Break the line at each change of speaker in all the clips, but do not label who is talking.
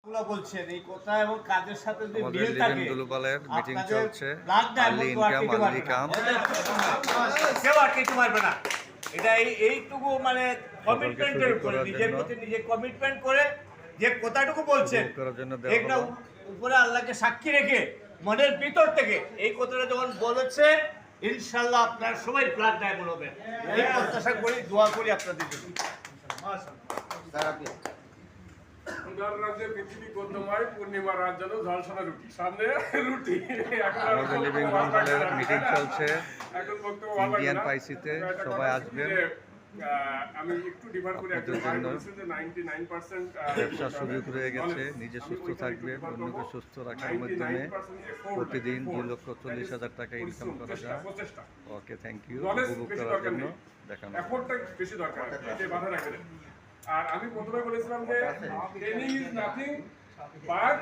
বলছেন এই কথা এবং কাজের সাথে যদি মিল থাকে
গ্লোবালের মিটিং চলছে
আর্লি
ইনকাম
কেউ আটকে পারবে না। এটা এইটুকু মানে কমিটমেন্টের উপরে নিজের প্রতি নিজে কমিটমেন্ট করে যে কথাটুকু বলছেন এটা উপরে আল্লাহকে সাক্ষী রেখে মনের ভিতর থেকে এই কথাটা যখন বলেছে ইনশাআল্লাহ আপনার সবাই ব্লাড ডায়মন্ড হবে এই প্রত্যাশা করি দোয়া করি আপনাদের জন্য।
পৃথিবী গদ্যময় পূর্ণিমা রাত যেন ঝলসানো রুটি সামনে রুটি
মিটিং চলছে ইন্ডিয়ান পাইসিতে সবাই আসবেন।
আমি একটু ডিফার করে একটা ভাই বলছেন যে 99%
ব্যবসার সুযোগ রয়ে গেছে, নিজে সুস্থ থাকবেন, অন্যকে সুস্থ রাখার মাধ্যমে প্রতিদিন 2,40,000 টাকা ইনকাম করা যায়। ওকে, থ্যাংক ইউ উপভোগ করার জন্য দেখানো।
এফোর্টটা বেশি দরকার, এতে বাধা রাখবেন। আর আমি প্রথমে বলেছিলাম যে training is nothing but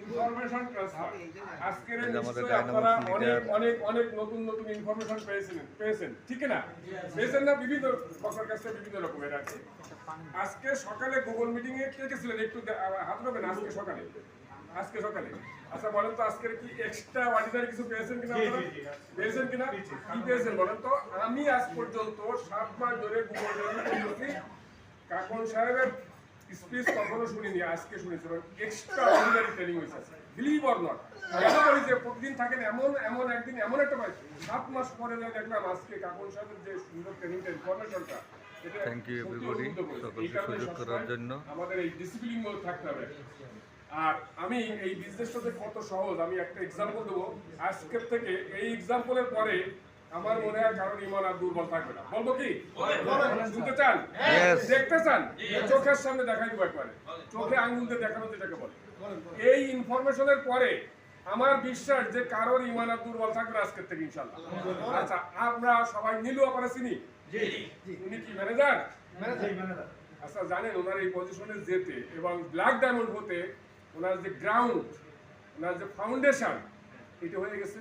information transfer. আজকের নিশ্চয়ই আপনারা অনেক অনেক নতুন নতুন ইনফরমেশন পেয়েছেন ঠিক না? পেয়েছেন না? বিভিন্ন বক্তার কাছে বিভিন্ন রকমের আছে। আজকে সকালে গুগল মিটিং এ কে গেছিলেন একটু হাত নেবেন। আজকে সকালে আচ্ছা বলেন তো আজকের কি এক্সট্রা অর্ডিনারি কিছু পেয়েছেন কিনা? পেয়েছেন কিনা? কি পেয়েছেন বলেন তো? আমি আজ পর্যন্ত 7 মাস ধরে গুগল মিটিং করছি, কাকন সাহেবের স্পিচ কখনো শুনিনি, আজকে শুনেছি। এক্সট্রা অর্ডিনারি ট্রেনিং হয়েছে, বিলিভ অর নট। কেন বলি যে প্রতিদিন থাকেন এমন একদিন এমন একটা পাই 7 মাস পরে দেখলাম আজকে কাকন সাহেবের যে সুন্দর ট্রেনিংটা ইনফরমেশনটা
থ্যাংক ইউ এভরিবডি সকলকে সুযোগ করার জন্য।
আমাদের এই ডিসিপ্লিন মধ্যে থাকতে হবে। আর আমি এই বিজনেসটাতে কত সহজ আমি একটা এক্সাম্পল দেবো আজকের থেকে। এই এক্সাম্পলের পরে আমার মনে হয় কারণ ইমান আর দুর্বল থাকবে না। বলবো কি? শুনতে চান? দেখতে চান? চোখের সামনে দেখাই দেবো একবারে, চোখে আঙুল দিয়ে দেখানো যেটাকে বলে। এই ইনফরমেশনের পরে আমার বিশ্বাস যে কারোর ইমান আর দুর্বল থাকবে আজকের থেকে ইনশাল্লাহ। আচ্ছা, আমরা সবাই নীলু আপারে চিনি, উনি কি ম্যানেজার? আচ্ছা, জানেন ওনার এই পজিশনে যেতে এবং ব্ল্যাক ডায়মন্ড হতে ওনার যে গ্রাউন্ড, ওনার যে ফাউন্ডেশন, এটা হয়ে গেছে।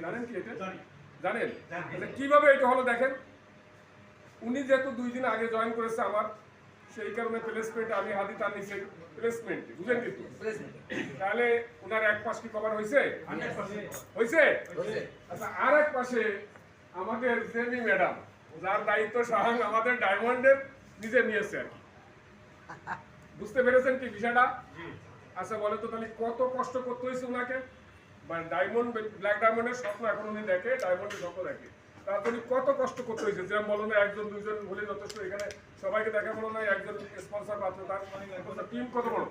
জানেন কি এটা? জানেন কিভাবে এটা হলো? দেখেন, উনি যেহেতু 2 দিন আগে জয়েন করেছে আমার, সেই কারণে প্লেসমেন্ট আমি হাতি তার নিচে প্লেসমেন্ট বুঝলেন কিন্তু। তাহলে ওনার এক পাশ কি কভার হয়েছে? হয়েছে। আচ্ছা, আর এক পাশে আমাদের জেমি ম্যাডাম, যার দায়িত্ব স্বয়ং আমাদের ডায়মন্ডের নিজে নিয়েছে আর কি। বুঝতে পেরেছেন কি বিষয়টা? আচ্ছা বলে তো তাহলে কত কষ্ট করতে হয়েছে ওনাকে। ডায়মন্ড ব্ল্যাক ডায়মন্ডের স্বপ্ন এখন উনি দেখে, ডায়মন্ডের স্বপ্ন দেখে, তারপরে কত কষ্ট করতে হয়েছে। যেমন বলো না 1 জন 2 জন হলে যথেষ্ট, এখানে সবাইকে দেখা বলো না, একজন স্পন্সর পাত্র, তার টিম কত বড়।